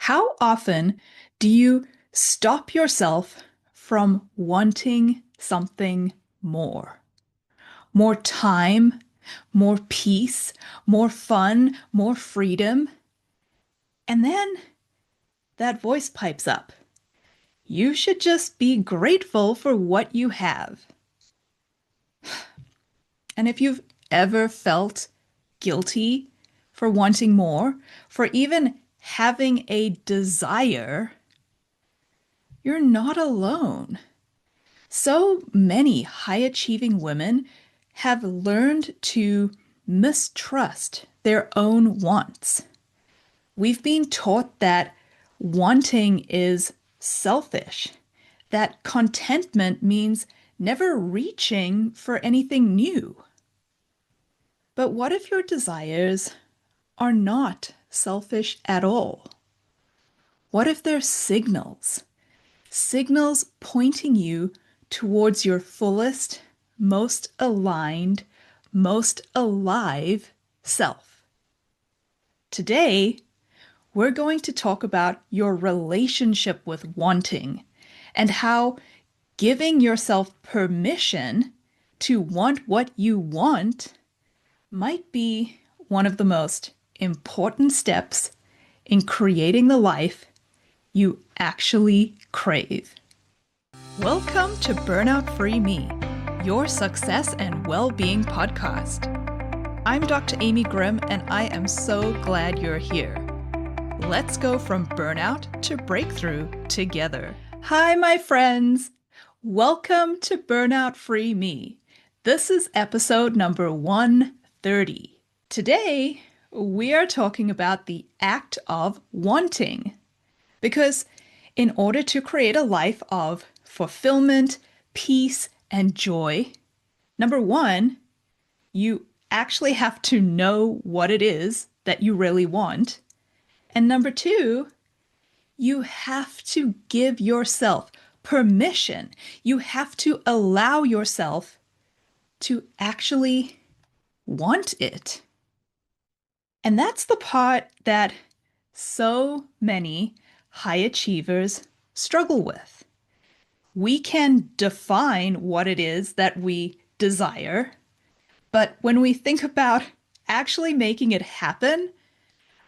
How often do you stop yourself from wanting something more? More time, more peace, more fun, more freedom. And then that voice pipes up. You should just be grateful for what you have. And if you've ever felt guilty for wanting more, for even having a desire, you're not alone. So many high achieving women have learned to mistrust their own wants. We've been taught that wanting is selfish, that contentment means never reaching for anything new. But what if your desires are not selfish at all? What if they're signals? Signals pointing you towards your fullest, most aligned, most alive self. Today, we're going to talk about your relationship with wanting and how giving yourself permission to want what you want might be one of the most important steps in creating the life you actually crave. Welcome to Burnout-Free Me, your success and well-being podcast. I'm Dr. Amy Grimm, and I am so glad you're here. Let's go from burnout to breakthrough together. Hi, my friends. Welcome to Burnout-Free Me. This is episode number 130. Today, we are talking about the act of wanting. Because in order to create a life of fulfillment, peace, and joy, number one, you actually have to know what it is that you really want. And number two, you have to give yourself permission. You have to allow yourself to actually want it. And that's the part that so many high achievers struggle with. We can define what it is that we desire, but when we think about actually making it happen,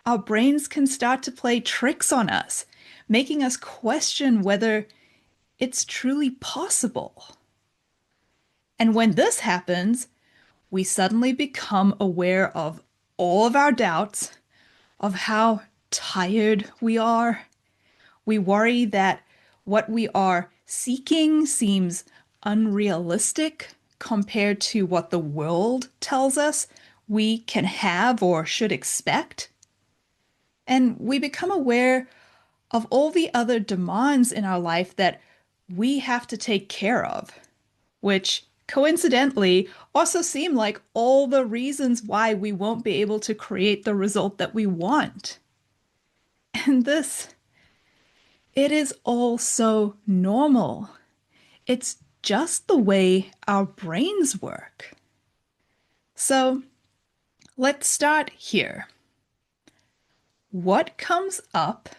our brains can start to play tricks on us, making us question whether it's truly possible. And when this happens, we suddenly become aware of all of our doubts, of how tired we are. We worry that what we are seeking seems unrealistic compared to what the world tells us we can have or should expect. And we become aware of all the other demands in our life that we have to take care of, which coincidentally also seem like all the reasons why we won't be able to create the result that we want. And it is all so normal. It's just the way our brains work. So let's start here. What comes up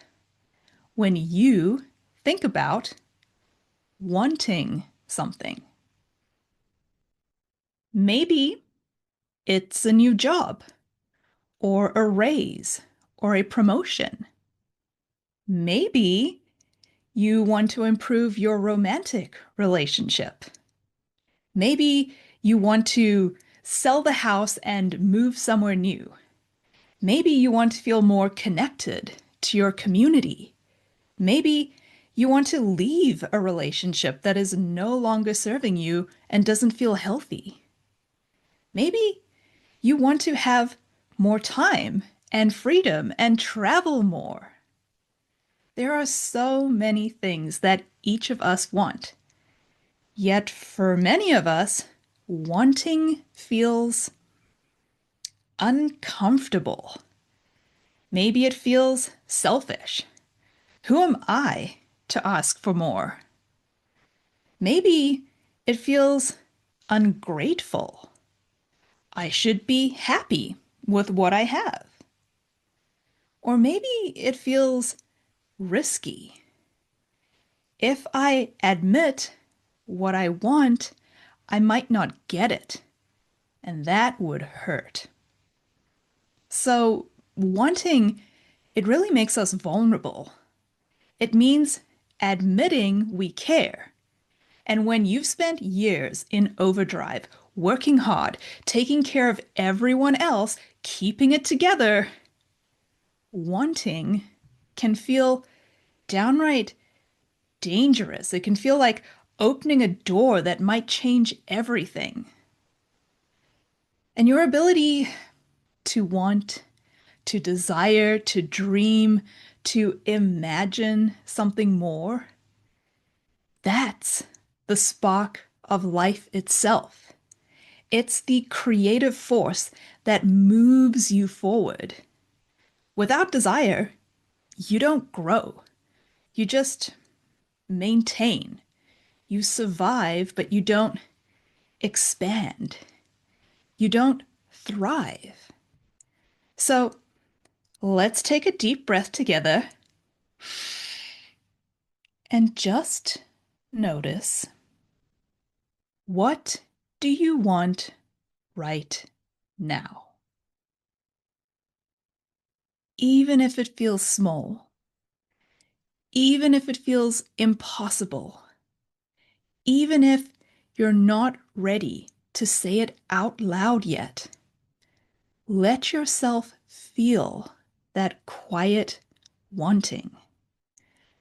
when you think about wanting something? Maybe it's a new job, or a raise, or a promotion. Maybe you want to improve your romantic relationship. Maybe you want to sell the house and move somewhere new. Maybe you want to feel more connected to your community. Maybe you want to leave a relationship that is no longer serving you and doesn't feel healthy. Maybe you want to have more time and freedom and travel more. There are so many things that each of us want. Yet for many of us, wanting feels uncomfortable. Maybe it feels selfish. Who am I to ask for more? Maybe it feels ungrateful. I should be happy with what I have. Or maybe it feels risky. If I admit what I want, I might not get it, and that would hurt. So, wanting, it really makes us vulnerable. It means admitting we care. And when you've spent years in overdrive, working hard, taking care of everyone else, keeping it together, wanting can feel downright dangerous. It can feel like opening a door that might change everything. And your ability to want, to desire, to dream, to imagine something more, that's the spark of life itself. It's the creative force that moves you forward. Without desire, you don't grow. You just maintain. You survive, but you don't expand. You don't thrive. So let's take a deep breath together and just notice, what do you want right now? Even if it feels small, even if it feels impossible, even if you're not ready to say it out loud yet, let yourself feel that quiet wanting,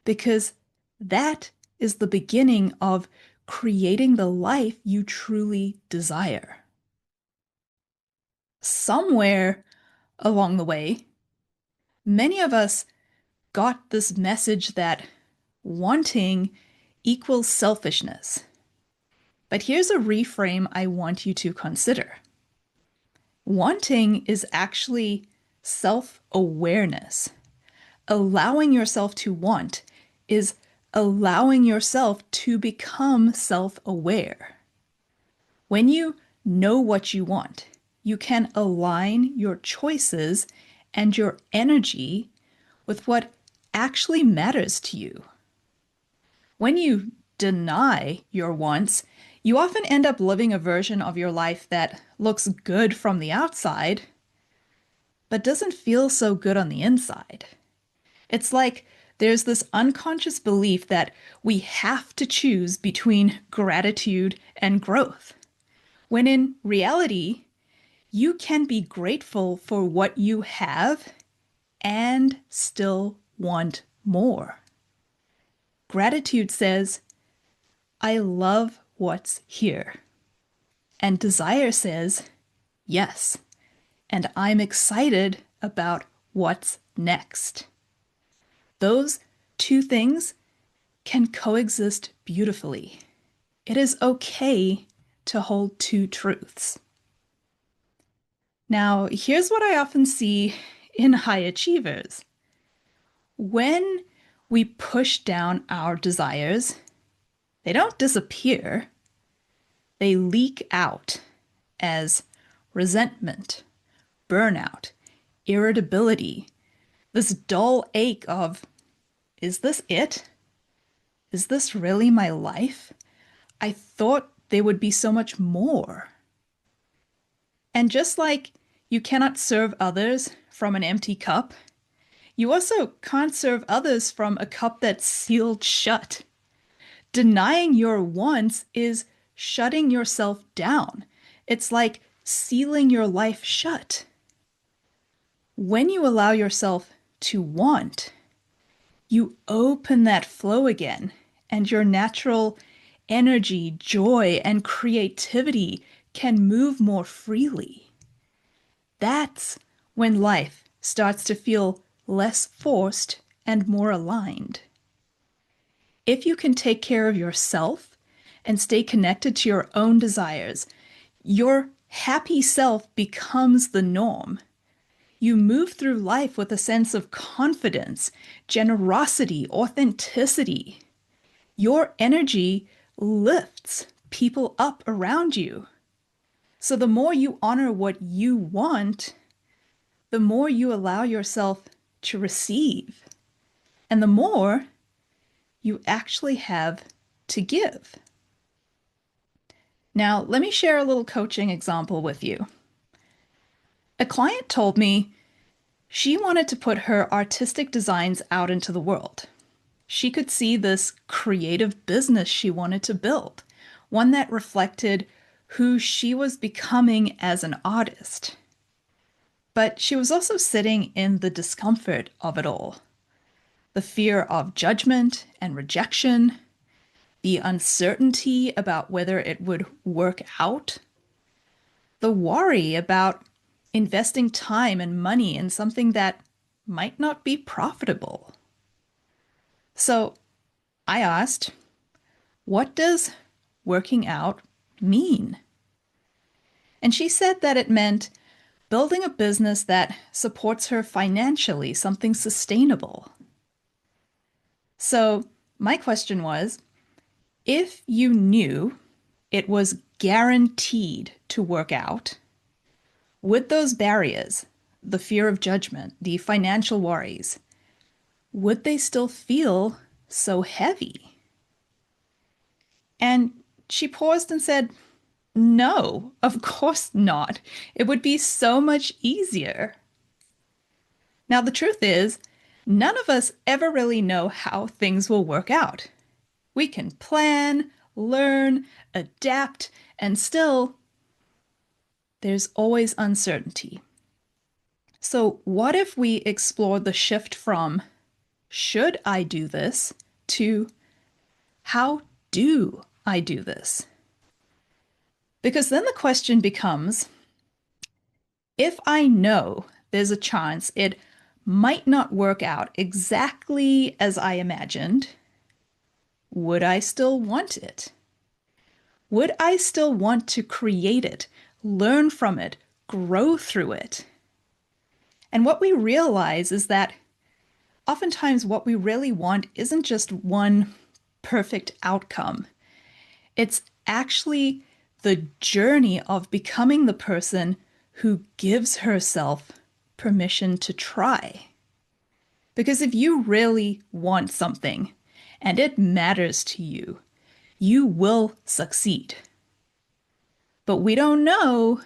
because that is the beginning of creating the life you truly desire. Somewhere along the way, many of us got this message that wanting equals selfishness. But here's a reframe I want you to consider. Wanting is actually self-awareness. Allowing yourself to want is allowing yourself to become self-aware. When you know what you want, you can align your choices and your energy with what actually matters to you. When you deny your wants, you often end up living a version of your life that looks good from the outside, but doesn't feel so good on the inside. It's like there's this unconscious belief that we have to choose between gratitude and growth, when in reality, you can be grateful for what you have and still want more. Gratitude says, I love what's here. And desire says, yes, and I'm excited about what's next. Those two things can coexist beautifully. It is okay to hold two truths. Now, here's what I often see in high achievers. When we push down our desires, they don't disappear. They leak out as resentment, burnout, irritability, this dull ache of, is this it? Is this really my life? I thought there would be so much more. And just like you cannot serve others from an empty cup, you also can't serve others from a cup that's sealed shut. Denying your wants is shutting yourself down. It's like sealing your life shut. When you allow yourself to want, you open that flow again, and your natural energy, joy, and creativity can move more freely. That's when life starts to feel less forced and more aligned. If you can take care of yourself and stay connected to your own desires, your happy self becomes the norm. You move through life with a sense of confidence, generosity, authenticity. Your energy lifts people up around you. So the more you honor what you want, the more you allow yourself to receive. and the more you actually have to give. Now, let me share a little coaching example with you. A client told me she wanted to put her artistic designs out into the world. She could see this creative business she wanted to build, one that reflected who she was becoming as an artist. But she was also sitting in the discomfort of it all, the fear of judgment and rejection, the uncertainty about whether it would work out, the worry about investing time and money in something that might not be profitable. So I asked, what does working out mean? And she said that it meant building a business that supports her financially, something sustainable. So my question was, if you knew it was guaranteed to work out, would those barriers, the fear of judgment, the financial worries, would they still feel so heavy? And she paused and said, no, of course not. It would be so much easier. Now, the truth is, none of us ever really know how things will work out. We can plan, learn, adapt, and still, there's always uncertainty. So, what if we explore the shift from should I do this to how do I do this? Because then the question becomes, if I know there's a chance it might not work out exactly as I imagined, would I still want it? Would I still want to create it, learn from it, grow through it? And what we realize is that oftentimes what we really want isn't just one perfect outcome. It's actually the journey of becoming the person who gives herself permission to try. Because if you really want something and it matters to you, you will succeed. But we don't know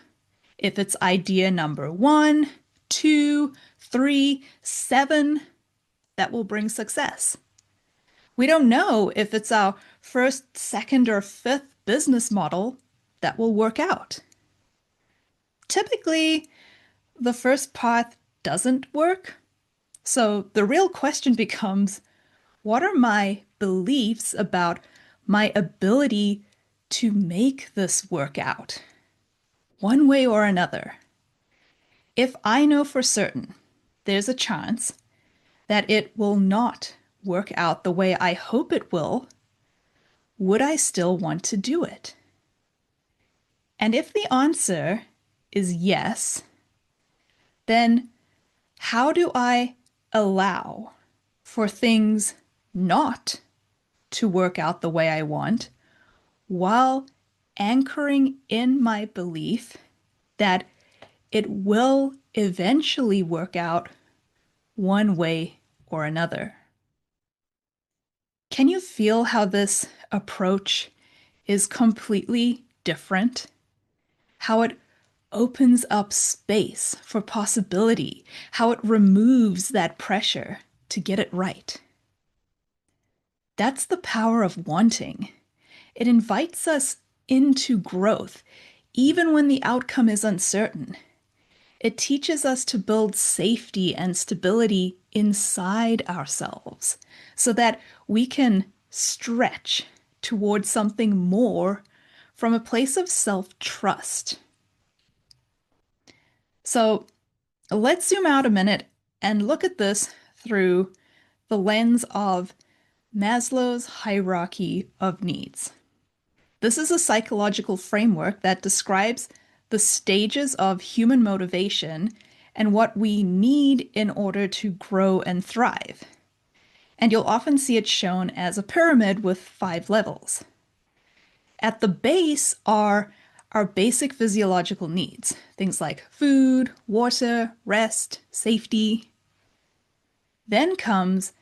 if it's idea number 1, 2, 3, 7 that will bring success. We don't know if it's our first, second, or fifth business model that will work out. Typically, the first path doesn't work. So the real question becomes, what are my beliefs about my ability to make this work out, one way or another? If I know for certain there's a chance that it will not work out the way I hope it will, would I still want to do it? And if the answer is yes, then how do I allow for things not to work out the way I want while anchoring in my belief that it will eventually work out one way or another? Can you feel how this approach is completely different? How it opens up space for possibility, how it removes that pressure to get it right. That's the power of wanting. It invites us into growth, even when the outcome is uncertain. It teaches us to build safety and stability inside ourselves so that we can stretch towards something more from a place of self-trust. So let's zoom out a minute and look at this through the lens of Maslow's hierarchy of needs. This is a psychological framework that describes the stages of human motivation and what we need in order to grow and thrive. And you'll often see it shown as a pyramid with 5 levels. At the base are our basic physiological needs, things like food, water, rest, safety. Then comes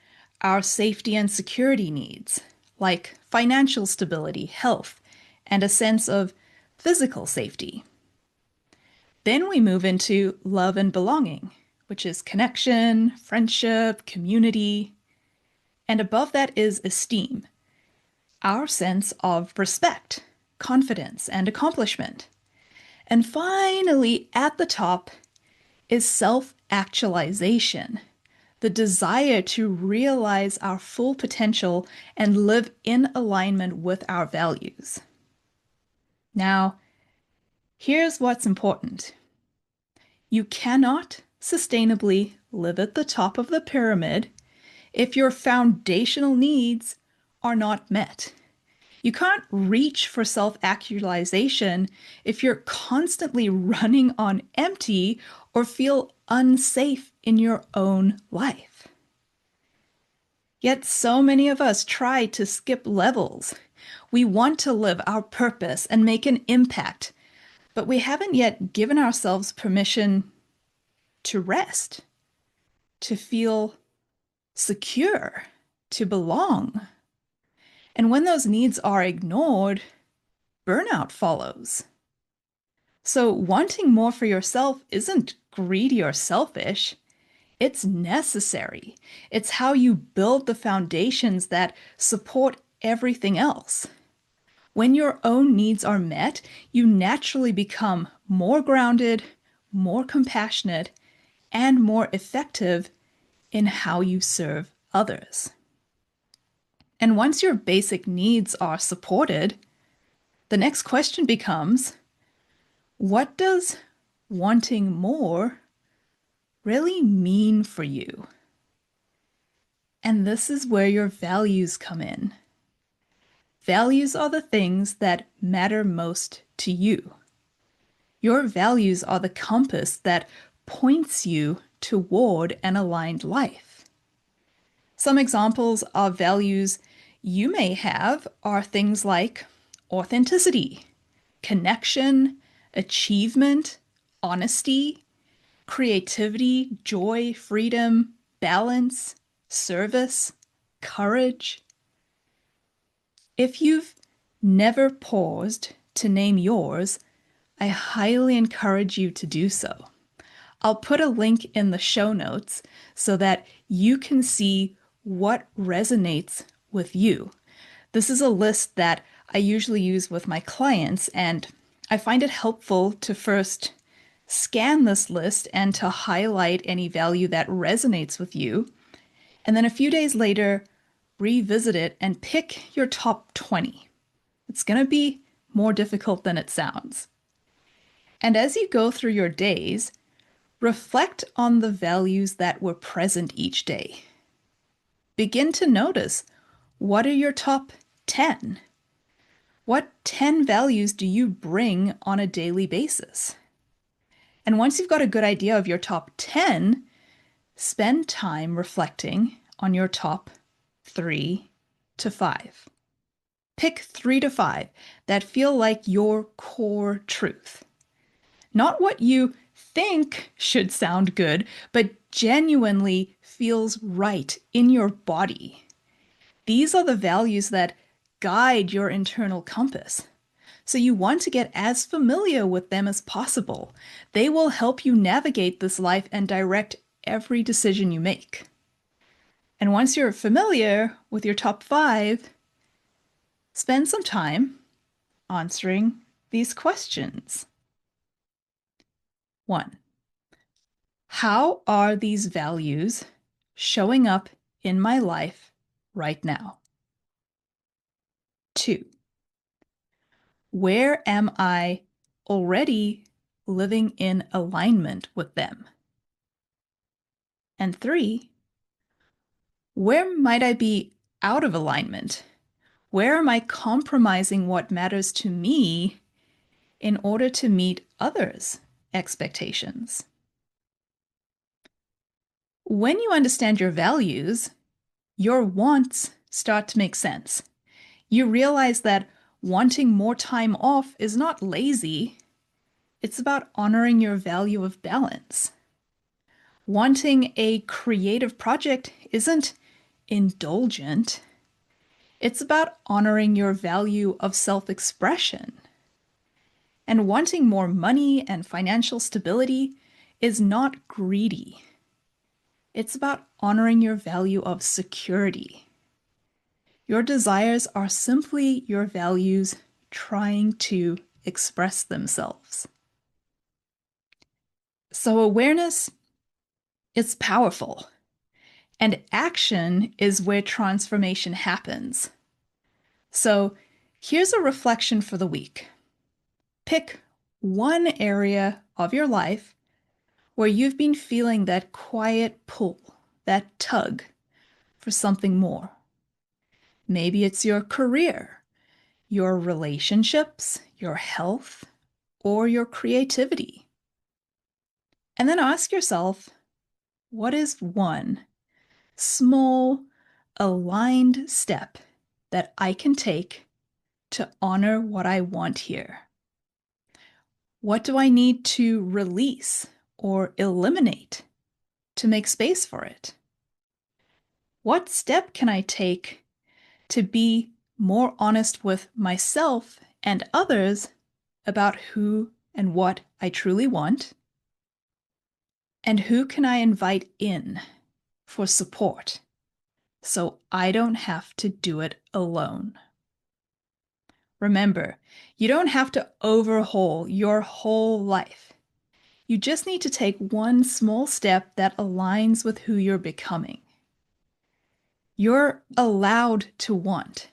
our safety and security needs, like financial stability, health, and a sense of physical safety. Then we move into love and belonging, which is connection, friendship, community. And above that is esteem, our sense of respect, confidence, and accomplishment. And finally, at the top is self-actualization, the desire to realize our full potential and live in alignment with our values. Now, here's what's important. You cannot sustainably live at the top of the pyramid if your foundational needs are not met. You can't reach for self-actualization if you're constantly running on empty or feel unsafe in your own life. Yet so many of us try to skip levels. We want to live our purpose and make an impact, but we haven't yet given ourselves permission to rest, to feel secure, to belong. And when those needs are ignored, burnout follows. So wanting more for yourself isn't greedy or selfish. It's necessary. It's how you build the foundations that support everything else. When your own needs are met, you naturally become more grounded, more compassionate, and more effective in how you serve others. And once your basic needs are supported, the next question becomes, what does wanting more really mean for you? And this is where your values come in. Values are the things that matter most to you. Your values are the compass that points you toward an aligned life. Some examples of values you may have are things like authenticity, connection, achievement, honesty, creativity, joy, freedom, balance, service, courage. If you've never paused to name yours, I highly encourage you to do so. I'll put a link in the show notes so that you can see what resonates with you. This is a list that I usually use with my clients, and I find it helpful to first scan this list and to highlight any value that resonates with you. And then a few days later, revisit it and pick your top 20. It's going to be more difficult than it sounds. And as you go through your days, reflect on the values that were present each day. Begin to notice, what are your top 10? What 10 values do you bring on a daily basis? And once you've got a good idea of your top 10, spend time reflecting on your top 3 to 5. Pick 3 to 5 that feel like your core truth. Not what you think should sound good, but genuinely feels right in your body. These are the values that guide your internal compass. So you want to get as familiar with them as possible. They will help you navigate this life and direct every decision you make. And once you're familiar with your top 5, spend some time answering these questions. 1. How are these values showing up in my life right now? 2. Where am I already living in alignment with them? And 3, where might I be out of alignment? Where am I compromising what matters to me in order to meet others' expectations? When you understand your values, your wants start to make sense. You realize that wanting more time off is not lazy. It's about honoring your value of balance. Wanting a creative project isn't indulgent. It's about honoring your value of self-expression. And wanting more money and financial stability is not greedy. It's about honoring your value of security. Your desires are simply your values trying to express themselves. So awareness, it's powerful. And action is where transformation happens. So here's a reflection for the week. Pick one area of your life where you've been feeling that quiet pull, that tug for something more. Maybe it's your career, your relationships, your health, or your creativity. And then ask yourself, what is one small, aligned step that I can take to honor what I want here? What do I need to release or eliminate to make space for it? What step can I take to be more honest with myself and others about who and what I truly want? And who can I invite in for support so I don't have to do it alone? Remember, you don't have to overhaul your whole life. You just need to take one small step that aligns with who you're becoming. You're allowed to want.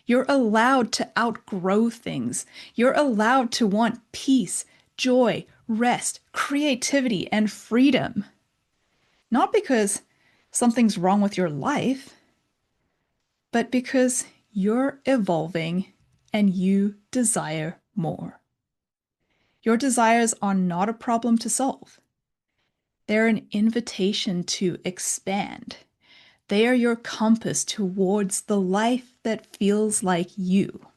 You're allowed to outgrow things. You're allowed to want peace, joy, rest, creativity, and freedom. Not because something's wrong with your life, but because you're evolving and you desire more. Your desires are not a problem to solve. They're an invitation to expand. They are your compass towards the life that feels like you.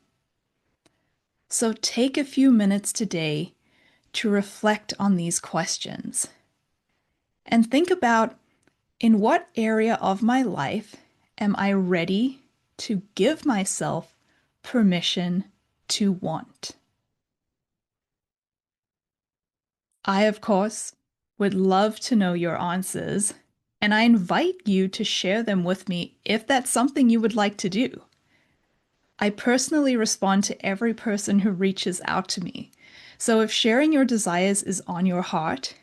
So take a few minutes today to reflect on these questions and think about, in what area of my life am I ready to give myself permission to want? I, of course, would love to know your answers, and I invite you to share them with me if that's something you would like to do. I personally respond to every person who reaches out to me. So if sharing your desires is on your heart,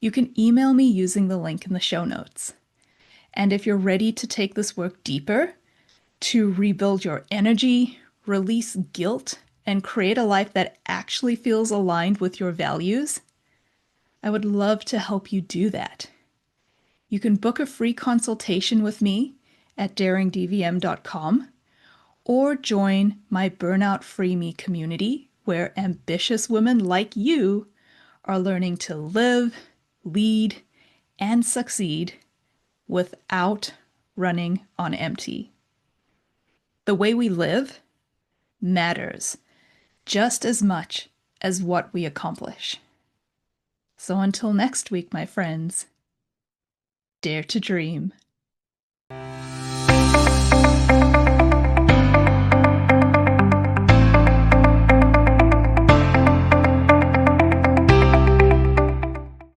you can email me using the link in the show notes. And if you're ready to take this work deeper, to rebuild your energy, release guilt, and create a life that actually feels aligned with your values, I would love to help you do that. You can book a free consultation with me at daringdvm.com or join my Burnout-Free Me community, where ambitious women like you are learning to live, lead, and succeed without running on empty. The way we live matters just as much as what we accomplish. So until next week, my friends, dare to dream.